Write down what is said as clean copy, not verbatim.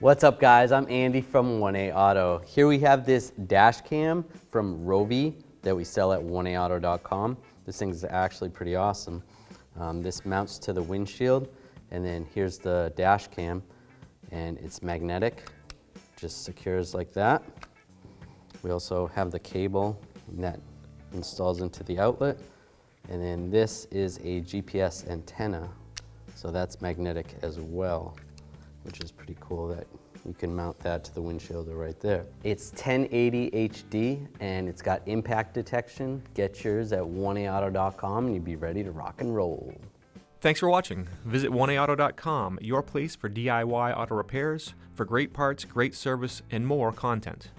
What's up guys, I'm Andy from 1A Auto. Here we have this dash cam from Rovi that we sell at 1aauto.com. This thing's actually pretty awesome. This mounts to the windshield, and then here's the dash cam, and it's magnetic, just secures like that. We also have the cable that installs into the outlet, and then this is a GPS antenna, so that's magnetic as well, which is pretty cool that you can mount that to the windshield right there. It's 1080 HD and it's got impact detection. Get yours at 1aauto.com and you'll be ready to rock and roll. Thanks for watching. Visit 1aauto.com, your place for DIY auto repairs, for great parts, great service, and more content.